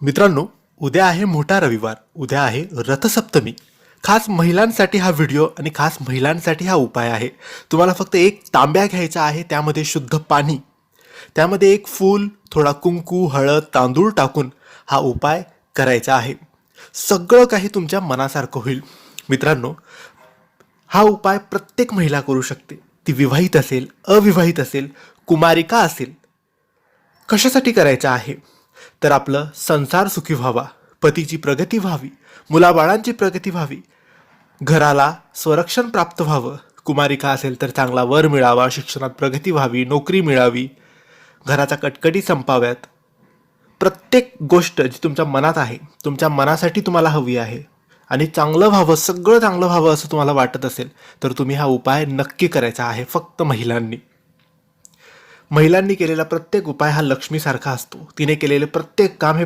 मित्रांनो, उद्या आहे मोठा रविवार, उद्या आहे रथसप्तमी. खास महिलांसाठी हा व्हिडिओ आणि खास महिलांसाठी हा उपाय आहे. तुम्हाला फक्त एक तांब्या घ्यायचा आहे, त्यामध्ये शुद्ध पाणी, त्यामध्ये एक फूल, थोडा कुंकू, हळद, तांदूळ टाकून हा उपाय करायचा आहे. सगळं काही तुमच्या मनासारखं होईल. मित्रांनो, हा उपाय प्रत्येक महिला करू शकते. ती विवाहित असेल, अविवाहित असेल, कुमारिका असेल. कशासाठी करायचं आहे तर आपलं संसार सुखी व्हावा, पतीची प्रगती व्हावी, मुलाबाळांची प्रगती व्हावी, घराला संरक्षण प्राप्त व्हावं. कुमारिका असेल तर चांगला वर मिळावा, शिक्षणात प्रगती व्हावी, नोकरी मिळावी, घराच्या कटकटी संपाव्यात. प्रत्येक गोष्ट जी तुमच्या मनात आहे, तुमच्या मनासाठी तुम्हाला हवी आहे आणि चांगलं व्हावं, सगळं चांगलं व्हावं असं तुम्हाला वाटत असेल तर तुम्ही हा उपाय नक्की करायचा आहे. फक्त महिलांनी केलेला प्रत्येक उपाय हा लक्ष्मीसारखा असतो. तिने केलेले प्रत्येक काम हे